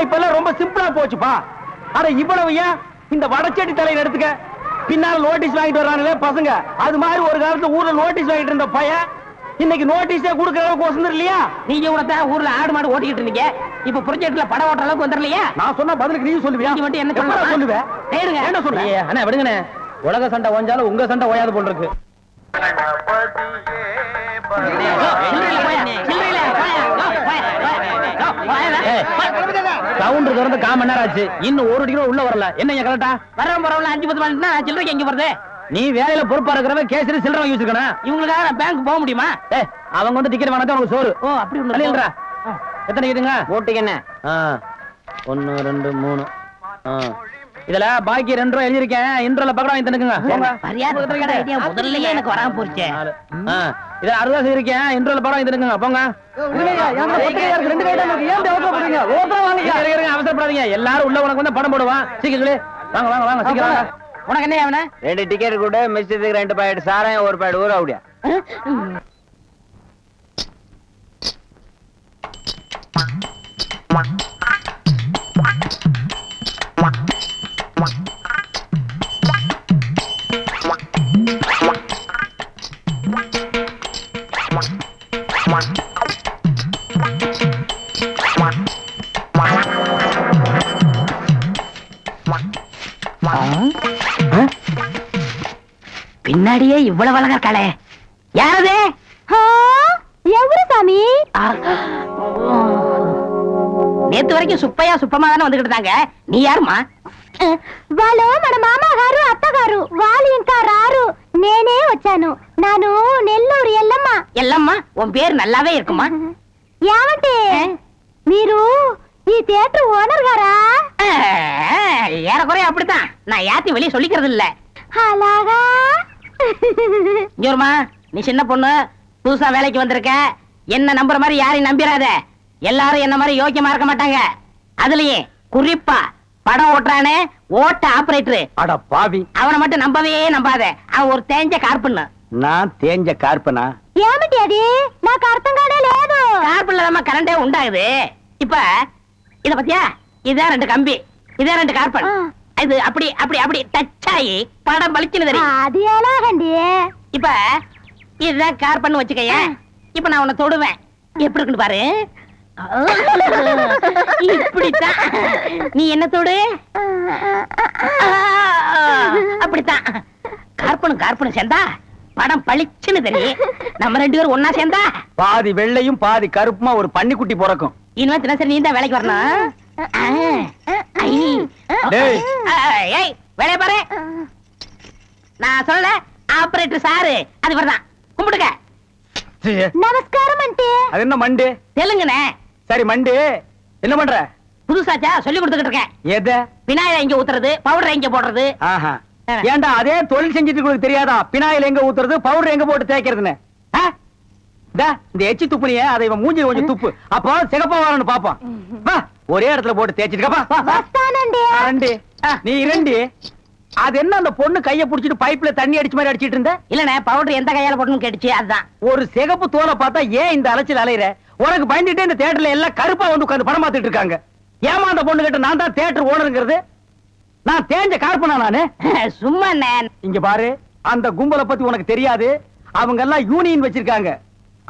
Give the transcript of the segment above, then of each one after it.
இப்ப எல்லாம் ரொம்ப சிம்பிளா போச்சுப்பா. அட இவ்வளவு ஏன் இந்த வடச்செடி தலையில எடுத்துக்க, பின்னால நோட்டீஸ் வாங்கிட்டு வர்றாங்களே பசங்க, அது மாதிரி ஒரு காலத்துல ஊர்ல நோட்டீஸ் வாங்கிட்டு இருந்த பையன் இன்னைக்கு நோட்டீஸே குடுக்கற அளவுக்கு வசந்தர் இல்லையா? நீங்க கூட தான் ஊர்ல ஆடு மாடு ஓட்டிக்கிட்டு இருந்தீங்க, இப்ப ப்ராஜெக்ட்ல படம் ஓட்டுற அளவுக்கு வந்துடலையா? நான் சொன்ன பதிலுக்கு நீ சொல்லுவியா? நீ மட்டும் என்ன சொல்லுவேன்? என்ன சொல்லுங்க அண்ணா, விடுங்கண்ணே. உலக சண்டை ஓஞ்சாலும் உங்க சண்டை ஓயாது போல் இருக்கு. கவுண்டர் திறந்து 1/4 மணி நேரம் ஆச்சு, இன்னும் ஒரு டிக்கெட் உள்ள வரல. என்ன கரெக்டா வரவன் பரவாயில்ல 5-10 மணினா சில்லறைக்கு எங்க வருது? நீ வேலையில பொறுப்பா இருக்கிறவன் கேசரி சில்லறை வாங்கி வச்சிருக்கணும். இவங்களுக்காக நான் பேங்க் போக முடியுமா? அவங்க வந்து டிக்கெட் வாங்கினா உனக்கு சோறு. ஓ அப்படி ஒண்ணு. எத்தனை கேட்டுங்க போட்டுங்க? 1 2 3. இதுல பாக்கி 2 ரூபாய் எழுதிருக்கேன். இன்ட்ரோல பக்கம் வாங்கி தந்துக்குங்க. முதல்லயே எனக்கு வராம போச்சு. இதுல 60 இருக்கேன். இன்ட்ரோல பக்கம் வாங்கி தந்துக்குங்க. போங்க. அவசரப்படாதீங்க, எல்லாரும் உள்ள உனக்கு வந்து படம் போடுவான். சீக்கிரம் வாங்க வாங்க வாங்க சீக்கிரம். உனக்கு என்ன ஆவன? 2 டிக்கெட் கூட மிச்சத்துக்கு 2 பாக்கெட் சாராயம் 1 பாக்கெட் ஊற அப்படியா? பின்னாடியே இவ்வளவு அழகா இருக்காளே, யாரது? எவரு சாமி? நேத்து வரைக்கும் சுப்பையா சுப்பமா தானே வந்துகிட்டு இருந்தாங்க, நீ யாருமா? వాళ్ళు మన మామగారు అత్తగారు, వాళ్ళు ఇంకా రారు, నేనే వచ్చాను. నాను నెల్లూరు ఎల్లమ్మ. ఎల్లమ్మ, உன் பேர் நல்லாவே இருக்குமா? ఏమంటే మీరు ఈ தியேட்டர் ஓனர் గారా? ஏறக்குறைய அப்படித்தான், நான் யாத்தி வெளியே சொல்லிக்கிறது இல்ல. అలాగా? ஜோர்மா, நீ சின்ன பொண்ணு, புதுசா வேலைக்கு வந்திருக்க, என்ன நம்புற மாதிரி யாரையும் நம்பிராத. எல்லாரும் என்ன மாதிரி யோக்கியமா இருக்க மாட்டாங்க. அதுலயே குறிப்பா படம் ஓட்டுறானே ஓட்ட ஆபரேட்டர், அட பாவி, அவனை மட்டும் நம்பவே நம்பாத. அவன் ஒரு தேஞ்ச கார்பன்னு. நான் தேஞ்ச கார்பனா? ఏమిటి అది? నాకు అర్థం కాడే లేదు. கார்பன்ல தான் கரண்டே உண்டாகுது. இப்ப இத பத்தியா, இதான் 2 கம்பி, இதான் 2 கார்பன். இது அப்படி அப்படி அப்படி டச் ஆகி படம் பளிச்சுன்னு தெரியும். அது எலாகண்டி. இப்ப இதுதான் கார்பன் வச்சுக்கய. இப்ப நான் உன்னை தொடுவேன், எப்படி இருக்குன்னு பாரு. இப்படித்தான் நீ என்ன தொடு, அப்படித்தான். கார்பனும் கார்பனும் சேர்ந்தா படம் பளிச்சுன்னு தெரியும். நம்ம 2 பேரும் ஒன்னா சேர்ந்தா பாதி வெள்ளையும் பாதி கருப்புமா ஒரு பன்னிக்குட்டி பிறக்கும். இனிமே தினசரி நீ தான் வேலைக்கு வரணும். வேலைய பாரு. நான் சொல்ல ஆபரேட்டர் சாரு, அது வரதான். கும்பிடுங்க. நமஸ்காரம் அண்டி. அது என்ன மண்டு? தெலுங்குனே. சரி மண்டு, என்ன பண்ற? புதுசாச்சா சொல்லி கொடுத்துக்கிட்டு இருக்கேன். எதை? விநாயகர் எங்க ஊத்துறது, பவுடர் எங்க போடுறது. ஏண்டா அதே தொழில் செஞ்சுட்டு உங்களுக்கு தெரியாதா? பினாயில் எங்க ஊத்துறது, பவுடர் எங்க போட்டு தேய்க்கிறதுன்னு? இந்த எச்சி துப்புனிய அதை இவன் மூஞ்சி கொஞ்சம் துப்பு, அப்போ சிகப்பா வரணும் பாப்போம். ஒரே இடத்துல போட்டு தேய்ச்சிட்டு நீ 2. அது என்ன அந்த பொண்ணு கைய புடிச்சிட்டு பைப்ல தண்ணி அடிச்ச மாதிரி அடிச்சிட்டு இருந்த? இல்லனே, பவுடர் எந்த கையால போடணும்னு கேட்டுச்சு, அதுதான். ஒரு சிகப்பு தோலை பார்த்தா ஏன் இந்த அலைச்சல் அலையிற? உனக்கு பயந்துட்டே இந்த தியேட்டர்ல எல்லாம் கருப்பா வந்து உட்கார்ந்து படம் பார்த்துட்டு இருக்காங்க. ஏமா அந்த பொண்ணு கிட்ட நான் தான் தியேட்டர் ஓனருங்கிறது? நான் தேஞ்ச கார்பனா நானு? சும்மா இங்க பாரு, அந்த கும்பலை பத்தி உனக்கு தெரியாது. அவங்க எல்லாம் யூனியன் வச்சிருக்காங்க.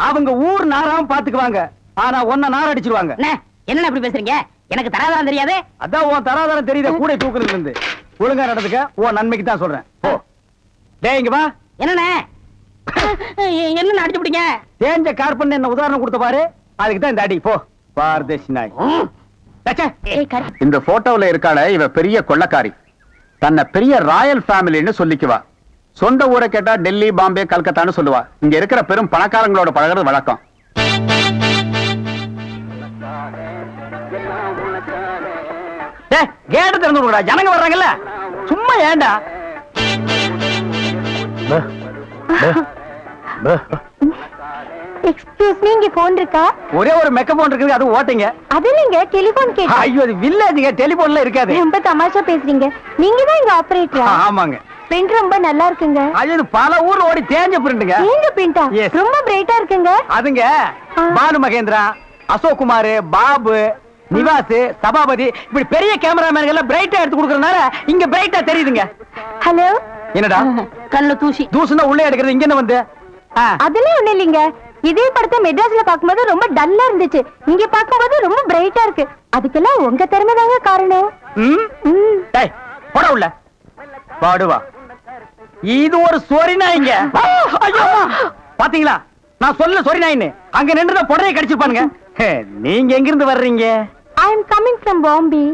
அவங்க ஊர் நாராம பாத்துக்குவாங்க, ஆனா ஒன்ன நார அடிச்சிருவாங்க. என்ன அப்படி பேசுறீங்க? எனக்கு தராதரம் தெரியாது. அதான் உன் தராதரம் தெரியுத, கூட தூக்குறதுல இருந்து. ஒழுங்கா நடந்துக்க, உன் நன்மைக்கு தான் சொல்றேன். ஓ டேய் இங்க வா. என்னண்ணே என்ன அடிச்சு விட்டீங்க? தேஞ்ச கார்பன் என்ன உதாரணம் கொடுத்த பாரு, அதுக்கு தான் இந்த அடி. போ பாரதேசி நாய். இந்த போட்டோல இருக்காள இவ பெரிய கொள்ளக்காரி. தன்னை பெரிய ராயல் ஃபேமிலின்னு சொல்லிக்குவா. சொந்த ஊரை கேட்டா டெல்லி, பாம்பே, கல்கத்தான்னு சொல்லுவா. இங்க இருக்கிற பெரும் பணக்காரங்களோட பழகிறது வழக்கம். கேட்ட திறந்து விடுடா, ஜனங்க வர்றாங்கல்ல. சும்மா ஏண்டா? எக்ஸ்கியூஸ் மீ, இங்க போன் இருக்கா? ஒரே ஒரு மெக்க போன் இருக்குது, அது ஓட்டிங்க. அது இல்லங்க, டெலிபோன் கேட்டா. ஐயோ, அது வில்லேஜ்ங்க, டெலிபோன்ல இருக்காது. ரொம்ப தமாஷா பேசுறீங்க. நீங்க தான் இங்க ஆபரேட்டரா? ஆமாங்க. பிரிண்ட் ரொம்ப நல்லா இருக்குங்க. அது பல ஊர்ல ஓடி தேஞ்ச பிரிண்ட்ங்க. தேஞ்ச பிரிண்டா? ரொம்ப பிரைட்டா இருக்குங்க. அதுங்க பானு மகேந்திரா, அசோக் குமார், பாபு, நிவாஸ், சபாபதி இப்படி பெரிய கேமராமேன் எல்லாம் பிரைட்டா எடுத்து கொடுக்கறதுனால இங்க பிரைட்டா தெரியுதுங்க. ஹலோ. என்னடா கண்ணுல தூசி? தூசுனா உள்ளே எடுக்கிறது, இங்க என்ன வந்து? அதெல்லாம் ஒண்ணு இல்லைங்க. இதே படத்தை மெட்ராஸ்ல பாக்கும்போது ரொம்ப டல்லா இருந்துச்சு, இங்க பாக்கும்போது ரொம்ப பிரைட்டா இருக்கு. அதுக்கெல்லாம் உங்க திறமை தாங்க காரணம். போட உள்ள பாடுவா. இது ஒரு சொரி நாய்ங்க. பாத்தீங்களா, நான் சொல்ல சொரி நாயின்னு. அங்க நின்று புடரையை கடிச்சிருப்பானுங்க. நீங்க எங்க இருந்து வர்றீங்க? ஐ அம் கமிங் ஃப்ரம் பாம்பே.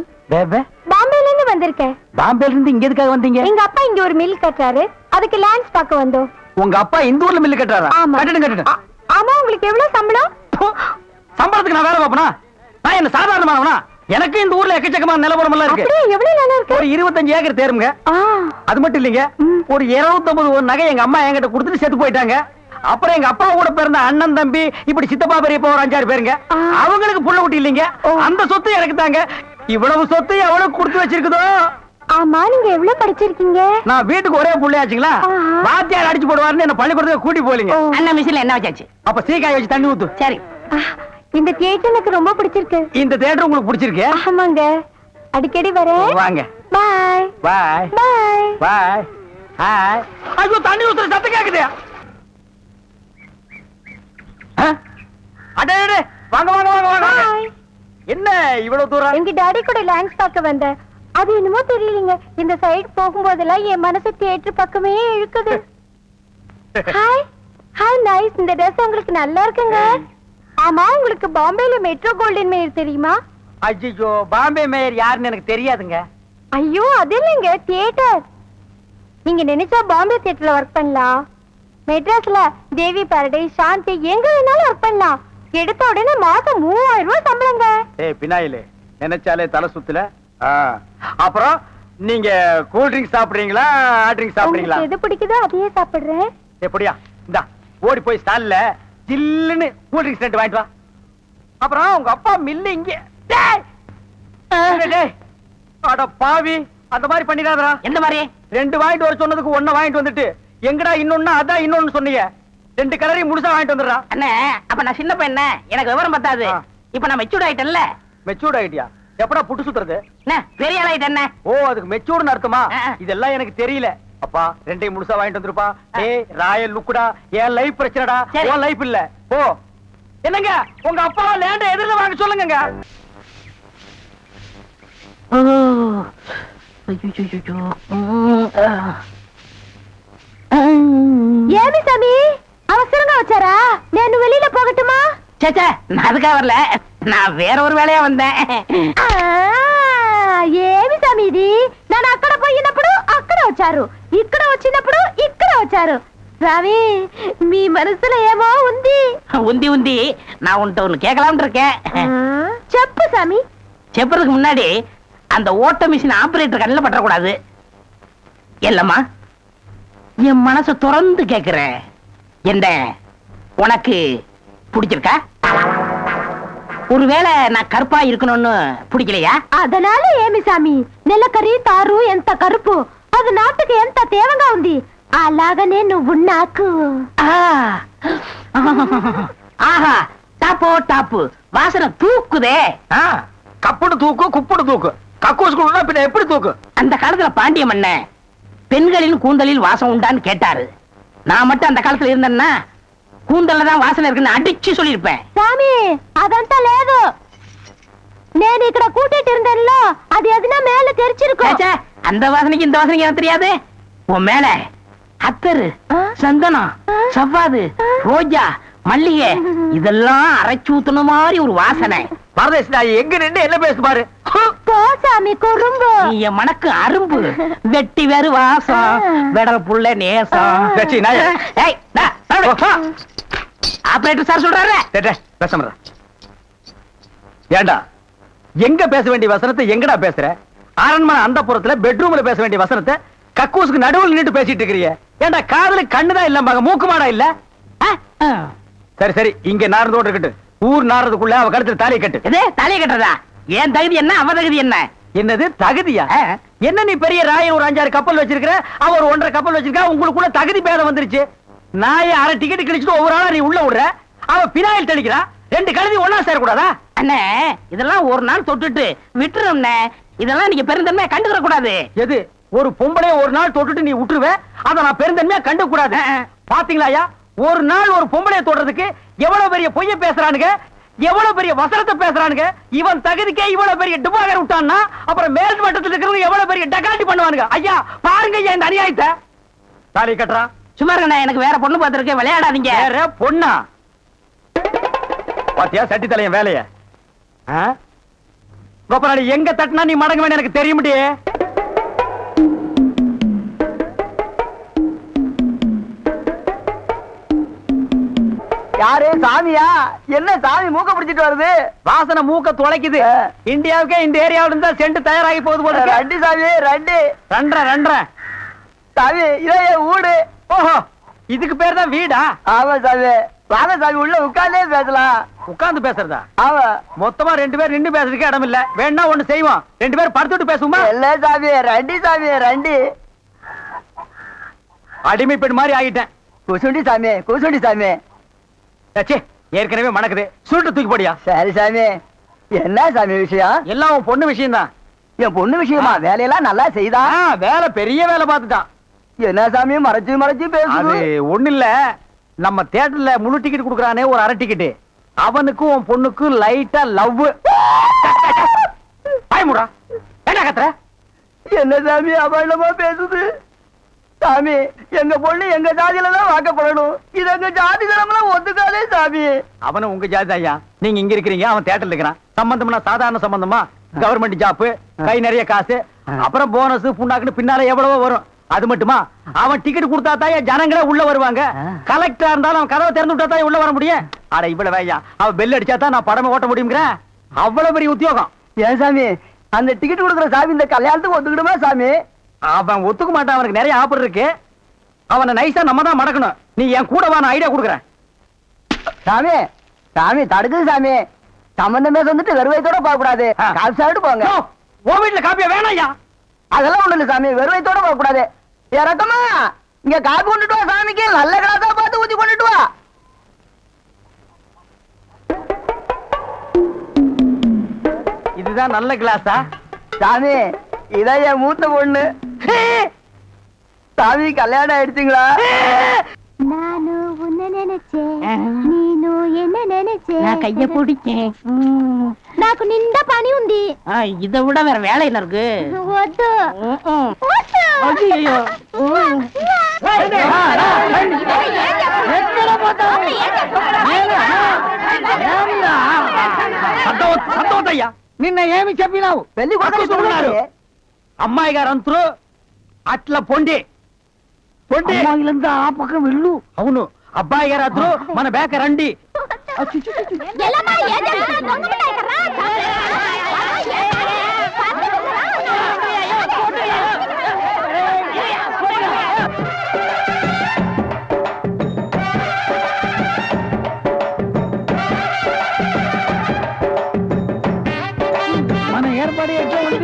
பாம்பேல இருந்து வந்திருக்கேன். பாம்பேல இருந்து இங்க எதுக்காக வந்தீங்க? எங்க அப்பா இங்க ஒரு மில் கட்டுறாரு, அதுக்கு லேண்ட்ஸ் பார்க்க வந்தோம். உங்க அப்பா இந்த ஊர்ல மில் கட்டுறாரா? கட்டணும். ஆமா. உங்களுக்கு எவ்வளவு சம்பளம்? சம்பளத்துக்கு நான் வேலை பார்ப்பனா? நான் என்ன சாதாரணமானவனா? எனக்கு இந்த ஊர்ல எக்கச்சக்கமான நிலவரம் எல்லாம் இருக்கு. எவ்வளவு நிலம் இருக்கு? ஒரு 25 ஏக்கர் தேருங்க. அது மட்டும் இல்லைங்க, ஒரு 250 நகை எங்க அம்மா என்கிட்ட கொடுத்துட்டு செத்து போயிட்டாங்க. அப்புறம் எங்க அப்பா கூட பிறந்த அண்ணன் தம்பி இப்படி சித்தப்பா பெரியப்பா ஒரு 5-6 பேருங்க. அவங்களுக்கு புள்ள குட்டி இல்லைங்க. அந்த சொத்து எனக்கு தாங்க. இவ்வளவு சொத்து எவ்வளவு கொடுத்து வச்சிருக்குதோ. ஆமா, நீங்க எவ்வளவு படிச்சிருக்கீங்க? நான் வீட்டுக்கு ஒரே புள்ளையாச்சுங்களா, வாத்தியார் அடிச்சு போடுவாருன்னு என்ன பள்ளிக்கூடத்துக்கு கூட்டி போலீங்க. அண்ணா மிஷின்ல என்ன வச்சாச்சு? அப்ப சீக்காய் வச்சு தண்ணி ஊத்து. சரி. இந்த தியேட்டர் எனக்கு ரொம்ப பிடிச்சிருக்கு. இந்த தியேட்டர் உங்களுக்கு பிடிச்சிருக்கு? ஆமாங்க, அடிக்கடி வரேன். வாங்க. பாய் பாய் பாய் பாய். ஹாய். ஐயோ, தண்ணி ஊத்துற சத்தம் கேக்குது. அடே வாங்க வாங்க வாங்க வாங்க. என்ன இவ்வளவு தூரம்? எங்க டாடி கூட லேண்ட்ஸ் பார்க்க வந்தேன். அது என்னமோ தெரியலங்க, இந்த சைடு போகும்போதெல்லாம் என் மனசு தியேட்டர் பக்கமே இழுக்குது. Hi hi, nice. இந்த ட்ரெஸ் உங்களுக்கு நல்லா இருக்குங்க. ஆமா, உங்களுக்கு பாம்பேல மெட்ரோ கோல்டன் மேயர் தெரியுமா? ஐயோ, பாம்பே மேயர் யாருன்னு எனக்கு தெரியாதுங்க. ஐயோ, அது இல்லைங்க, தியேட்டர். நீங்க நினைச்சா பாம்பே தியேட்டர்ல ஒர்க் பண்ணலாம். மெட்ராஸ்ல தேவி பாரடைஸ், சாந்தி எங்க வேணாலும் ஒர்க் பண்ணலாம். எடுத்த உடனே மாசம் 3000 ரூபாய் சம்பளங்க. பினாயிலே நினைச்சாலே தலை சுத்துல. அப்புறம் நீங்க கூல் ட்ரிங்க்ஸ் சாப்பிடுறீங்களா, ஹாட் ட்ரிங்க்ஸ் சாப்பிடுறீங்களா? எது பிடிக்குதோ அதையே சாப்பிடுறேன். எப்படியா? இந்தா ஓடி போய் ஸ்டால்ல ஜில்லுன்னு கூல் ட்ரிங்க்ஸ் ரெண்டு வாங்கிட்டு வா. அப்புறம் உங்க அப்பா மில்லு இங்க. அட பாவி, அந்த மாதிரி பண்ணிடாதடா. எந்த மாதிரி? 2 வாங்கிட்டு வர சொன்னதுக்கு 1 வாங்கிட்டு வந்துட்டு எங்கடா இன்னொன்னு அதான் இன்னொன்னு சொன்னீங்க. 2 கலரையும் முழுசா வாங்கிட்டு வந்துடுறா. அண்ணே, அப்ப நான் சின்ன பையன், எனக்கு விவரம் பத்தாது. இப்ப நான் மெச்சூர்ட் ஆயிட்டேன்ல. மெச்சூர்ட் ஆயிட்டியா? எப்படா புட்டு சுத்துறது? பெரிய ஆள் ஆயிட்டேன். ஓ, அதுக்கு மெச்சூர்னு அர்த்தமா? இதெல்லாம் எனக்கு தெரியல. அப்பா 2 முழுசா வாங்கிட்டு வந்துருப்பா. ஏய் ராயல் லுக்குடா, என் லைஃப் பிரச்சனைடா, உன் லைஃப் இல்ல. ஓ என்னங்க, உங்க அப்பா லேண்ட எதிரில வாங்க சொல்லுங்க. ஏமி சாமி, அவசரமா வச்சாரா? நான் வெளியில போகட்டுமா? சேச்சே, நான் அதுக்காக வரல, நான் வேற ஒரு வேலையா வந்தேன். ఏమి సమీది నన్ను అక్కడ పోయినప్పుడు అక్కడ వచ్చారు, ఇక్కడ వచ్చినప్పుడు ఇక్కడ వచ్చారు. சாமி, మీ మనసులో ఏమో ఉంది. உந்தி நான் உன்கிட்ட ஒண்ணு கேட்கலாம்னு இருக்கேன். చెప్పు சாமி. செப்புறதுக்கு முன்னாடி அந்த ஓட்ட மிஷின் ஆபரேட்டர் கண்ணில் பற்றக்கூடாது. இல்லம்மா, என் மனசை திறந்து கேட்கிறேன். என்ன உனக்கு பிடிச்சிருக்கா? ஒருவேளை நான் கருப்பா இருக்கணும்னு பிடிக்கலையா? அதனால ఏమి సామి, నెలకరి తారు ఎంత కరుపు, అది నాటుకి ఎంత తేవగా ఉంది. అలాగనే నువ్వు నాకు. ஆஹா, டாப்போ டாப்பு, வாசனை தூக்குதே. கப்புடு தூக்கு, குப்புடு தூக்கு, கக்கூஸ் குடுனா பின்ன எப்படி தூக்கு? அந்த காலத்துல பாண்டிய மன்னன் பெண்களின் கூந்தலில் வாசம் உண்டான்னு கேட்டாரு. நான் மட்டும் அந்த காலத்துல இருந்தேன்னா கூந்தல்ல தான் வாசனை இருக்குன்னு அடிச்சு சொல்லிருப்பேன். சாமி, అదంతా లేదు. నేను ఇక్కడ కూటిட்டு இருந்தேன்ல, அது எதுனா மேல தெரிச்சிருக்கும். அந்த வாசனைக்கு இந்த வாசனைக்கு எனக்கு தெரியாது. உன் மேல அத்தரு, சந்தனம், சவ்வாது, ரோஜா, மல்லிகை இதெல்லாம் அரைச்சு ஊத்துன மாதிரி ஒரு வாசனை. பரதேசி நாய், எங்க நின்று என்ன பேசு பாரு. சாமி குறும்பு, நீ என் மனக்கு அரும்பு, வெட்டி வேறு வாசம், வெடல் புள்ள நேசம். ஆபரேட்டர் சார் சொல்றாரு. பேச ஏண்டா, எங்க பேச வேண்டிய வசனத்தை எங்கடா பேசுற? அரண்மனை அந்த புறத்துல பெட்ரூம்ல பேச வேண்டிய வசனத்தை கக்கூசுக்கு நடுவில் நின்று பேசிட்டு இருக்கிறீங்க. ஏண்டா, காதுல கண்ணுதான் இல்ல, மூக்கு மாடா இல்ல? சரி சரி, இங்க நார்ந்தோடு இருக்கட்டு, ஊர் நாரதுக்குள்ள அவ கழுத்துல தாலியை கட்டு. தாலியை கட்டுறதா? ஏன் தகுதி என்ன, அவ தகுதி என்ன? என்னது தகுதியா? என்ன நீ பெரிய ராயன் ஒரு 5-6 கப்பல் வச்சிருக்கிற, அவர் 1.5 கப்பல் வச்சிருக்கா, உங்களுக்குள்ள தகுதி பேதம் வந்துருச்சு. நாயை 1/2 டிக்கெட் கிழிச்சிட்டு ஒவ்வொரு ஆளா நீ உள்ள விடுற, அவ பினாயில் தெளிக்கிறா. ரெண்டு கழுதி ஒண்ணா சேரக்கூடாதா? அண்ணே இதெல்லாம் ஒரு நாள் தொட்டுட்டு விட்டுரும்ண்ணே. இதெல்லாம் நீங்க பெருந்தன்மையா கண்டுக்கிற கூடாது. எது? ஒரு பொம்பளைய ஒரு நாள் தொட்டுட்டு நீ விட்டுருவே, அத நான் பெருந்தன்மையா கண்டுக்க கூடாது. பாத்தீங்களா ஐயா, ஒரு நாள் ஒரு பொம்பளைய தொடுறதுக்கு எவ்வளவு பெரிய பொய்ய பேசுறானுங்க, எவ்வளவு பெரிய வசனத்தை பேசுறானுங்க. இவன் தகுதிக்கே இவ்வளவு பெரிய டிபாகர் விட்டான்னா அப்புறம் மேல் மட்டத்தில் இருக்கிறவங்க எவ்வளவு பெரிய டகாட்டி பண்ணுவானுங்க. ஐயா பாருங்க ஐயா இந்த அநியாயத்தை. தாலி கட்டுறா. சும்மா இருக்கண்ணே, எனக்கு வேற பொண்ணு பார்த்திருக்கேன், விளையாடாதீங்க. வேற பொண்ணா? பாத்தியா சட்டி தலையன் வேலைய? கோபராணி எங்க தட்டினா நீ மடங்க வேணும் எனக்கு தெரிய முடியே. யாரு சாமியா? என்ன சாமி மூக்க பிடிச்சிட்டு வருது? வாசனை மூக்க துளைக்குது. இந்தியாவுக்கே இந்த ஏரியாவில இருந்தா செண்டு தயாராகி போகுது போல. ரெண்டு சாமி ரெண்டு ரெண்டரை சாமி இதே வீடு. ஓஹோ, இதுக்கு பேர் தான் வீடா? ஆமா சாமி. வாங்க சாமி உள்ள உட்கார்ந்தே பேசலாம். உட்கார்ந்து பேசுறதா? ஆமா. மொத்தமா ரெண்டு பேர் நின்று பேசுறதுக்கு இடம் இல்ல. வேணா ஒண்ணு செய்வோம், ரெண்டு பேர் படுத்துட்டு பேசுவோமா? இல்ல சாமி ரெண்டு சாமி ரெண்டு. அடிமை பெண் மாதிரி ஆகிட்டேன். குசுண்டி சாமி குசுண்டி சாமி. ஏற்கனவே மணக்குது, சுருட்டு தூக்கி போடியா. சரி சாமி. என்ன சாமி விஷயம்? எல்லாம் உன் பொண்ணு விஷயம் தான். என் பொண்ணு விஷயமா? வேலையெல்லாம் நல்லா செய்தா? வேலை பெரிய வேலை பார்த்துட்டான். என்ன சாமி மறைச்சு மறைச்சு பேசுது? அது ஒண்ணு இல்ல, நம்ம தியேட்டர்ல முழு டிக்கெட் குடுக்கறானே ஒரு அரை டிக்கெட், அவனுக்கும் உன் பொண்ணுக்கும் லைட்டா லவ். பயமுடா, என்ன கத்துற? என்ன சாமி அபண்டமா பேசுது? சாமி எங்க பொண்ணு எங்க ஜாதியில தான் வாக்கப்படணும். இது எங்க ஜாதி தரம்லாம் ஒத்துக்காதே சாமி. அவனும் உங்க ஜாதி ஐயா. நீங்க இங்க இருக்கிறீங்க, அவன் தியேட்டர்ல இருக்கிறான். சம்பந்தம்னா சாதாரண சம்பந்தமா? கவர்மெண்ட் ஜாப், கை நிறைய காசு, அப்புறம் போனஸ் புண்ணாக்குன்னு பின்னால எவ்வளவோ வரும். அது மட்டுமா, அவன் டிக்கெட் கொடுத்தா தான் ஜனங்களே உள்ள வருவாங்க. கலெக்டரா இருந்தாலும் அவன் கதவை திறந்து விட்டா தான் உள்ள வர முடியும். அட இவ்வளவு ஐயா, அவன் பெல் அடிச்சா தான் நான் படமே ஓட்ட முடியுங்கிறேன். அவ்வளவு பெரிய உத்தியோகம். ஏன் சாமி அந்த டிக்கெட் கொடுக்குற சாமி இந்த கல்யாணத்துக்கு ஒத்துக்கிடுமா சாமி? அவன் ஒத்துக்க மாட்டான், அவனுக்கு நிறைய ஆஃபர் இருக்கு. அவனை நைஸா நம்ம தான் மடக்கணும். நீ என் கூட வா, நான் ஐடியா கொடுக்குறேன். சாமி சாமி தடுக்குது சாமி. சம்பந்தமே வந்துட்டு வெறுவைத்தோட போக கூடாது, காசு சாப்பிட்டு போங்க. உன் வீட்டுல காப்பியா வேணாம் ஐயா? அதெல்லாம் ஒண்ணு இல்ல சாமி, வெறுவைத்தோட போக கூடாது. இறக்கமா இங்க காப்பி கொண்டுட்டு வா சாமிக்கு, நல்ல கிளாஸா பார்த்து ஊத்தி கொண்டுட்டு வா. இதுதான் நல்ல கிளாஸா? சாமி இதான் என் மூத்த பொண்ணு. சாமி கல்யாணம் ஆயிடுச்சுங்களா? நானு உன்னை நினைச்சேன், நீனு என்ன நினைச்சேன். நான் கைய பிடிச்சேன். నాకు నిండా పని ఉంది. இதை விட வேற வேலை என்ன இருக்கு? వద్దు. ஐயோ, సంతోషయ్యా నిన్న ఏమి చెప్పినావు? పెళ్లి కొడుకున్నారు అమ్మాయి గారు అంతరు అట్లా పొండి పొండి అమ్మాయిలంతా ఆ పక్క వెళ్ళు. అవును, అబ్బాయి గారు అద్దరు మన బేక రండి. ఎల్లమ్మా ఏం చేస్తున్నావు? దొంగ మన ఏర్పాటు ఎట్లా ఉంది?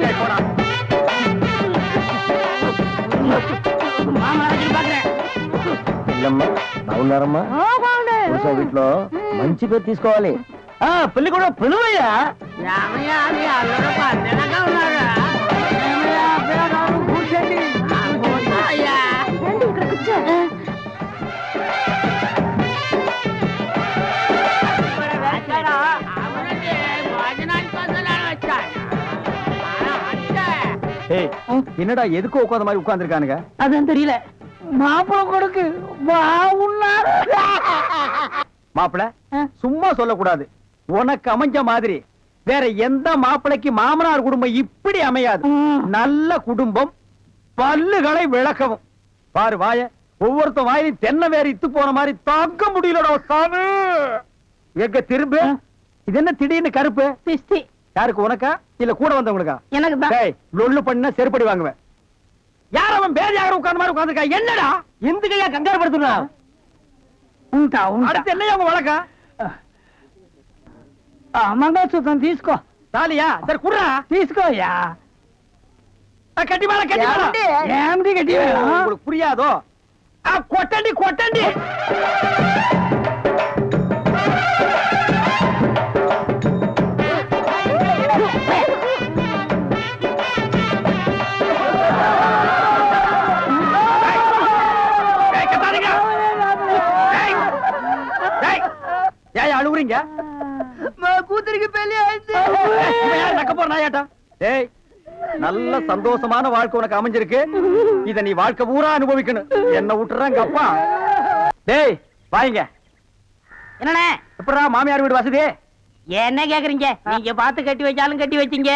బాగున్నారమ్మా? వీటిలో మంచి పేరు తీసుకోవాలి. పెళ్లి కూడా పిలువయ్యా. என்னடா எதுக்கு உட்கார்ந்த மாதிரி உட்கார்ந்து இருக்கானுங்க? அதான் தெரியல. மாப்பிள கொடுக்கு மாப்பிள சும்மா சொல்லக்கூடாது. உனக்கு அமைஞ்ச மாதிரி வேற எந்த மாப்பிளைக்கு மாமனார் குடும்பம் இப்படி அமையாது. நல்ல குடும்பம், பல்லுகளை விளக்கவும். பாரு வாய, ஒவ்வொருத்த வாயிலும் தென்னை வேற இத்து போன மாதிரி தாக்க முடியலடா சாமி. எங்க திரும்ப இது என்ன திடீர்னு கருப்பு? பிஸ்தி. யாருக்கு? உனக்கா இல்ல கூட வந்தவங்களுக்கா? எனக்கு தான். லொல்லு பண்ண செருப்படி வாங்குவேன். யார் அவன்? பேர் யாரும் உட்கார்ந்த மாதிரி உட்கார்ந்துருக்கா? என்னடா இந்த கையா கங்காரு படுத்துறா? அடுத்து என்னையா உங்க வழக்கா? మంగళసూత్రం తీసుకో. తాలియా? సరే కుర్రా తీసుకోయా. కట్టి మేళ కట్టి మేళ. ఏమిటి కట్టి మేళ? உங்களுக்கு புரியாதோ? కొట్టండి కొట్టండి. ஏன் அழுவுறீங்க? கூத்துருக்கு பெரிய நக்க போற நாயாட்டா. ஏய், நல்ல சந்தோஷமான வாழ்க்கை உனக்கு அமைஞ்சிருக்கு. இத நீ வாழ்க்கை பூரா அனுபவிக்கணும். என்ன விட்டுறாங்க அப்பா. டேய் வாங்க. என்னண்ணே எப்படா மாமியார் வீடு வசதி? என்ன கேக்குறீங்க? நீங்க பார்த்து கட்டி வச்சாலும் கட்டி வச்சீங்க.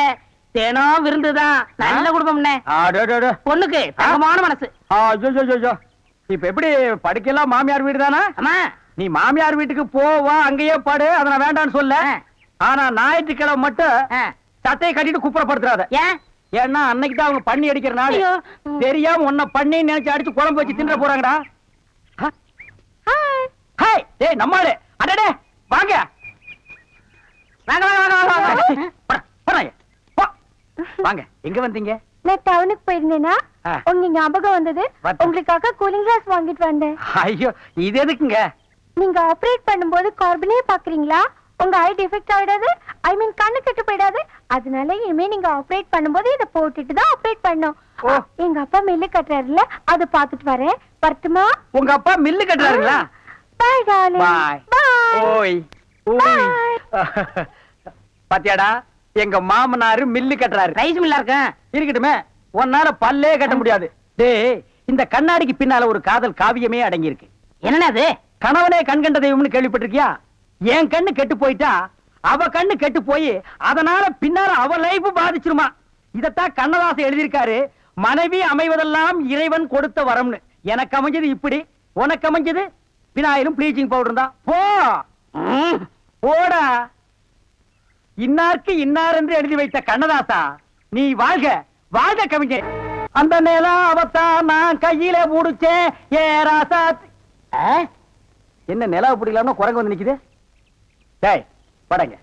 தினம் விருந்துதான். நல்ல குடும்பம்ண்ணே. பொண்ணுக்கு தங்கமான மனசு. இப்ப எப்படி படுக்கலாம்? மாமியார் வீடு தானா? ஆமா. நீ மாமியார் வீட்டுக்கு போவா, அங்கேயே படு. அத நான் வேண்டான்னு சொல்ல. ஆனா ஞாயிற்றுக்கிழமை மட்டும் சட்டையை கட்டிட்டு குப்புறப்படுத்துறாத. ஏன்? ஏன்னா அன்னைக்கு தான் அவங்க பண்ணி அடிக்கிற நாள். தெரியாம உன்னை பண்ணி நினைச்சு அடிச்சு குழம்பு வச்சு தின்ற போறாங்கடா. ஹாய், டேய் நம்மாளே. அடடே வாங்க. வாங்க வாங்க வாங்க வாங்க. போறாங்க. போ. வாங்க. எங்க வந்தீங்க? நான் டவுனுக்கு போயிருந்தேனா உங்க ஞாபகம் வந்தது. பார்த்தேன். உங்களுக்காக கூலிங் கிளாஸ் வாங்கிட்டு வந்தேன். ஐயோ, இது எதுக்குங்க? நீங்க ஆபரேட் பண்ணும்போது கார்பனே பாக்குறீங்களா? உங்க ஐ டிஃபெக்ட் ஆயிடாது. ஐ மீன் கண்ணு கெட்டு போயிடாது. அதனால இனிமே நீங்க ஆபரேட் பண்ணும்போது இத போட்டுட்டு தான் ஆபரேட் பண்ணணும். ஓ. எங்க அப்பா மில்லு கட்டுறாருல, அதை பாத்துட்டு வரேன். வரட்டுமா? உங்க அப்பா மில்லு கட்டுறாருங்களா? பாய் டார்லிங். பாய். பாய். ஓய் ஓய். பாத்தியாடா, எங்க மாமனாரு மில்லு கட்டுறாரு. ரைஸ் மில்லா இருக்கேன். இருக்கட்டுமே, உன்னால பல்லே கட்ட முடியாது. டேய், இந்த கண்ணாடிக்கு பின்னால ஒரு காதல் காவியமே அடங்கி இருக்கு. என்னன்னா அது? கணவனே கண் கண்ட தெய்வம்னு கேள்விப்பட்டிருக்கியா? என் கண்ணு கெட்டு போயிட்டா அவ கண்ணு கெட்டு போய் அதனால பின்னால அவ லைஃப் பாதிச்சிருமா. இதத்தான் கண்ணதாசன் எழுதியிருக்காரு. மனைவி அமைவதெல்லாம் இறைவன் கொடுத்த வரம்னு. எனக்கு அமைஞ்சது இப்படி, உனக்கு அமைஞ்சது பினாயிலும் ப்ளீச்சிங் பவுடர் தான். போ போடா. இன்னாருக்கு இன்னார் என்று எழுதி வைத்த கண்ணதாசா, நீ வாழ்க வாழ்க கவிஞர். அந்த நேரம் அவத்தான் நான் கையில புடிச்சேன். ஏ ராசா. என்ன நிலவு பிடிக்கலாம்னு குரங்கு வந்து நிக்குது. டேய் படங்க.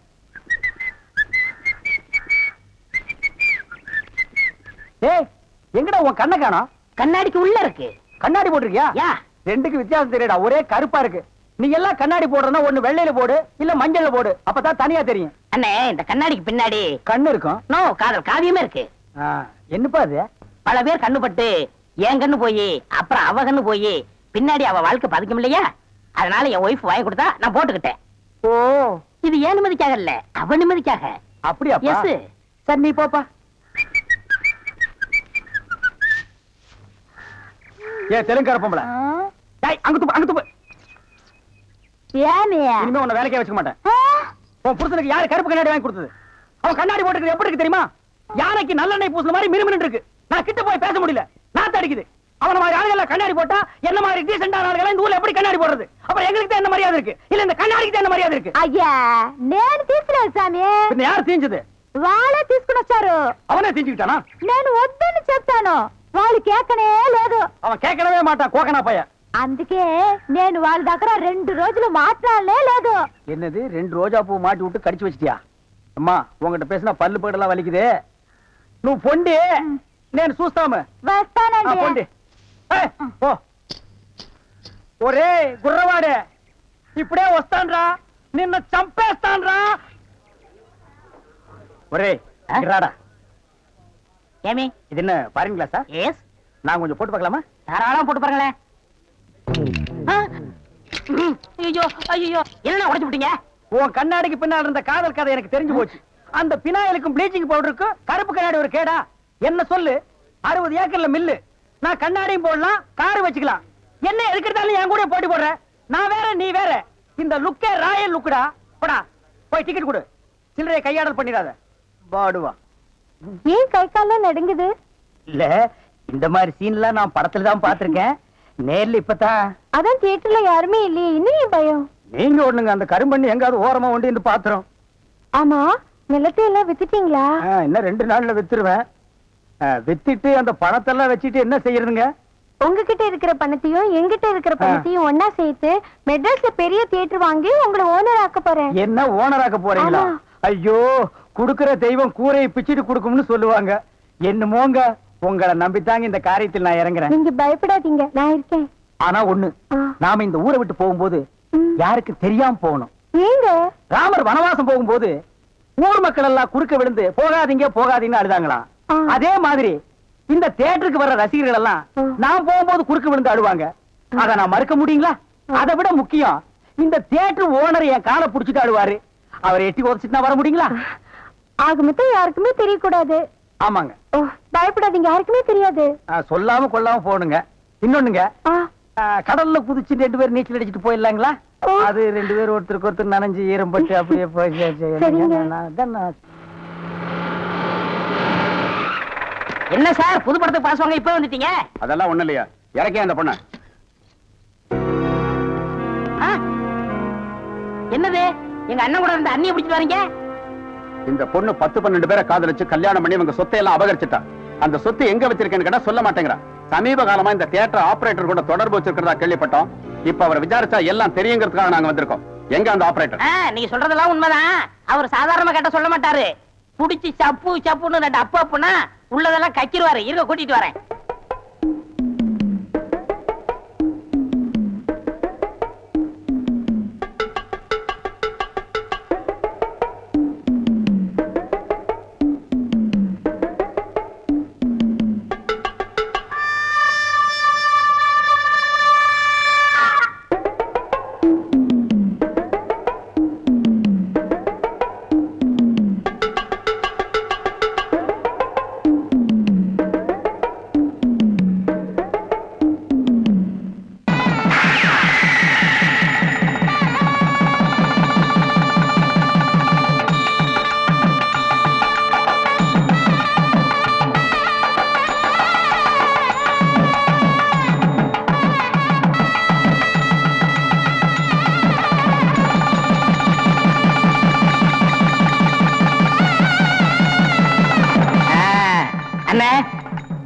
டேய், எங்கடா உன் கண்ணை காணோம்? கண்ணாடிக்கு உள்ள இருக்கு. கண்ணாடி போட்டிருக்கியா? யா. ரெண்டுக்கு வித்தியாசம் தெரியடா. ஒரே கருப்பா இருக்கு. நீ எல்லாம் கண்ணாடி போடுறனா ஒண்ணு வெள்ளையில போடு, இல்ல மஞ்சள்ல போடு. அப்பதான் தனியா தெரியும். அண்ணே, இந்த கண்ணாடிக்கு பின்னாடி கண்ணு இருக்கும். நோ காதல் காவியமே இருக்கு. என்னப்பா அது? பல பேர் கண்ணு பட்டு என் கண்ணு போய் அப்புறம் அவ கண்ணு போய் பின்னாடி அவ வாழ்க்கை பதிக்கும் இல்லையா? அதனால என் ஒய்ஃப் வாங்கி கொடுத்தா நான் போட்டுக்கிட்டேன். ஓ, இது ஏன் நிம்மதிக்காக இல்ல, அவ நிம்மதிக்காக. அப்படியா? எஸ். சரி நீ போப்பா. ஏ தெலுங்கார பொம்பளை. டேய் அங்க துப்பு, அங்க துப்பு. ஏனே? இனிமே உன்னை வேலைக்கே வச்சுக்க மாட்டேன். உன் புருஷனுக்கு யாரு கருப்பு கண்ணாடி வாங்கி கொடுத்தது? அவன் கண்ணாடி போட்டுக்கிறது எப்படி இருக்கு தெரியுமா? யானைக்கு நல்லெண்ணெய் பூசுன மாதிரி மினுமினு இருக்கு. நான் கிட்ட போய் பேச முடியல, நாத்து அடிக்குது. அவன மாதிரி ஆளுகள் கண்ணாடி போட்டா என்ன மாதிரி டீசென்டான ஆளுகள் இந்த ஊர்ல எப்படி கண்ணாடி போடுறது? அப்புறம் எங்களுக்கு தான் என்ன மரியாதை இருக்கு? இல்ல இந்த கண்ணாடிக்கு தான் என்ன மரியாதை இருக்கு? అయ్యా నేను తీసుకున్నాను సామి. பின்ன யார் தீஞ்சது? వాళ్ళే తీసుకుని వచ్చారు. அவனே தீஞ்சுக்கிட்டானா? నేను వద్దని చెప్తాను, వాళ్ళు కేకనే లేదు. அவன் கேட்கவே மாட்டான், கோக்கனா பையன். అందుకే నేను వాళ్ళ దగ్గర 2 రోజులు మాట్లాడలే లేదు. என்னது 2 ரோஜா பூ மாட்டி விட்டு கடிச்சு வச்சிட்டியா? அம்மா உங்ககிட்ட பேசினா பல்லு போடலாம் வலிக்குதே. నువ్వు పొండి, నేను చూస్తాము. వస్తానండి. పొండి. ఓ ఒరే గుర్రవాడే, ఇప్పుడే వస్తాన్రా, నిన్ను చంపేస్తాన్రా. ఒరే రాడా. ஏமி, இது என்ன பாருங்க கிளாஸா? எஸ். நான் கொஞ்சம் போட்டு பார்க்கலாமா? தாராளமா போட்டு பாருங்களேன். ஐயோ ஐயோ, என்ன உடைச்சு விட்டீங்க? உன் கண்ணாடிக்கு பின்னால் இருந்த காதல் கதை எனக்கு தெரிஞ்சு போச்சு. அந்த பினாயிலுக்கும் ப்ளீச்சிங் பவுடருக்கும் கருப்பு கண்ணாடி ஒரு கேடா? என்ன சொல்லு, 60 ஏக்கர்ல மில்லு. நான் கண்ணாடியும் போடலாம், காரு வச்சுக்கலாம். என்ன எதுக்கிறதாலும் என் கூட போட்டி போடுற? நான் வேற நீ வேற. இந்த லுக்கே ராயல் லுக்குடா. போடா போய் டிக்கெட் கொடு. சில்லறையை கையாடல் பண்ணிடாத. பாடுவா. ஏன் கை கால்லாம் நடுங்குது? இல்ல, இந்த மாதிரி சீன்லாம் நான் படத்துல தான் பாத்திருக்கேன். நேர்ல இப்பதான். அதான் தியேட்டர்ல யாருமே இல்லையே, இன்னும் ஏன் பயம்? நீங்க ஒண்ணுங்க, அந்த கரும்பண்ணி எங்காவது ஓரமா ஒண்டி இந்த பாத்திரம். ஆமா, நிலத்தை எல்லாம் வித்துட்டீங்களா? இன்னும் 2 நாள்ல வித்துருவேன். வித்துட்டு அந்த பணத்தெல்லாம் வச்சுட்டு என்ன செய்யறதுங்க? உங்ககிட்ட இருக்கிற பணத்தையும் எங்கிட்ட இருக்கிற பணத்தையும் ஒன்னா சேர்த்து மெட்ராஸ்ல பெரிய தியேட்டர் வாங்கி உங்களை ஓனர் ஆக்க போறேன். என்ன ஓனராக்க போறீங்களா? ஆமா. ஐயோ, குடுக்கிற தெய்வம் கூரையை பிச்சுட்டு கொடுக்கும்னு சொல்லுவாங்க. என்னமோங்க, உங்களை நம்பித்தாங்க இந்த காரியத்தில் நான் இறங்குறேன். நீங்க பயப்படாதீங்க, நான் இருக்கேன். ஆனா ஒண்ணு, நாம இந்த ஊரை விட்டு போகும்போது யாருக்கு தெரியாம போகணும். ஏங்க? ராமர் வனவாசம் போகும்போது ஊர் மக்கள் எல்லாம் குறுக்க விழுந்து போகாதீங்க போகாதீங்கன்னு அழுதாங்களாம். அதே மாதிரி இந்த தியேட்டருக்கு வர்ற ரசிகர்கள் எல்லாம் நான் போகும்போது குறுக்க விழுந்து அழுவாங்க. அத நான் மறுக்க முடியுங்களா? அதை விட முக்கியம், இந்த தியேட்டர் ஓனர் என் காலை புடிச்சிட்டு ஆடுவாரு. அவர் எட்டி உதச்சிட்டு வர முடியுங்களா? ஆகுமத்த யாருக்குமே தெரியக்கூடாது. ஆமாங்க. ஓ, பயப்படாதீங்க, யாருக்குமே தெரியாது. சொல்லாம கொள்ளாம போடுங்க. இன்னொன்னுங்க, கடல்ல குதிச்சு 2 பேரும் நீச்சல் அடிச்சுட்டு போயிடலாங்களா? அது 2 பேரும் ஒருத்தருக்கு ஒருத்தர் நனைஞ்சு ஈரம்பட்டு அப்படியே என்ன சார் புது படத்துக்கு பாஸ் வாங்க இப்ப வந்துட்டீங்க? அதெல்லாம் ஒண்ணு இல்லையா, இறக்கே அந்த பொண்ண. என்னது எங்க அண்ணன் கூட இருந்த அண்ணியை பிடிச்சிட்டு வரீங்க? இந்த பொண்ணு 10-12 பேரை காதலிச்சு கல்யாணம் பண்ணி இவங்க சொத்தை எல்லாம் அபகரிச்சுட்டா. அந்த சொத்து எங்க வச்சிருக்கேன்னு கேட்டா சொல்ல மாட்டேங்கிறா. சமீப காலமா இந்த தியேட்டர் ஆபரேட்டர் கூட தொடர்பு வச்சிருக்கிறதா கேள்விப்பட்டோம். இப்ப அவர் விசாரிச்சா எல்லாம் தெரியுங்கிறதுக்காக நாங்க வந்திருக்கோம். எங்க அந்த ஆபரேட்டர்? நீங்க சொல்றதெல்லாம் உண்மைதான். அவர் சாதாரணமா கேட்ட சொல்ல மாட்டாரு. புடிச்சு சப்பு சப்புன்னு 2 அப்பா அப்புனா உள்ளதெல்லாம் கக்கிடுவாரு. இருக்க கூட்டிட்டு வரேன்.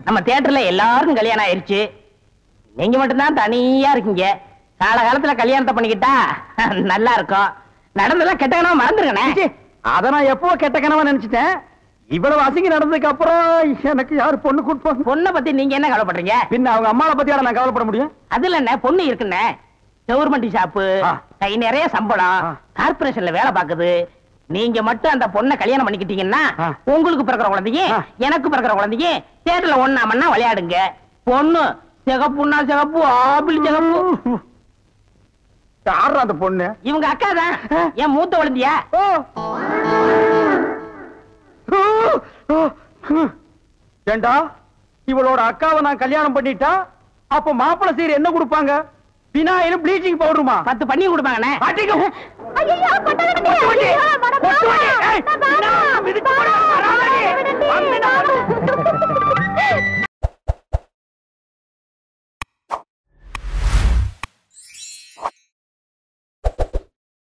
நம்ம தியேட்டர்ல எல்லாருக்கும் கல்யாணம் ஆயிருச்சு. நீங்க மட்டும்தான் தனியா இருக்கீங்க. காலகாலத்துல கல்யாணத்தை பண்ணிக்கிட்டா நல்லா இருக்கும். நடந்ததெல்லாம் கெட்ட கனவா மறந்துருக்கனே. அத நான் எப்போ கெட்ட கனவா நினைச்சிட்டேன். இவ்வளவு அசிங்க நடந்ததுக்கு அப்புறம் எனக்கு யாரு பொண்ணு கொடுப்பாங்க? பொண்ணை பத்தி நீங்க என்ன கவலைப்படுறீங்க? பின்ன அவங்க அம்மாவை பத்தி நான் கவலைப்பட முடியும்? அதுல என்ன பொண்ணு இருக்குன்னு கவர்மெண்ட் ஷாப்பு, கை நிறைய சம்பளம், கார்பரேஷன்ல வேலை பாக்குது. நீங்க மட்டும் அந்த பொண்ணை கல்யாணம் பண்ணிக்கிட்டீங்கன்னா உங்களுக்கு பிறக்கிற குழந்தைங்க எனக்கு பிறக்கிற குழந்தைங்க தேட்டர்ல ஒண்ணா மண்ணா விளையாடுங்க. பொண்ணு சிகப்புன்னா சிகப்பு, ஆப்பிள் சிகப்பு. யாரா அந்த பொண்ணு? இவங்க அக்கா தான், என் மூத்த குழந்தையா. ஏண்டா இவளோட அக்காவை நான் கல்யாணம் பண்ணிட்டா அப்ப மாப்பிள்ளை சீர் என்ன கொடுப்பாங்க? பினாயிலும் ப்ளீச்சிங் பவுடருமா? 10 பண்ணி கொடுப்பாங்கண்ணே. ஐயோ, கொட்டாதீங்க.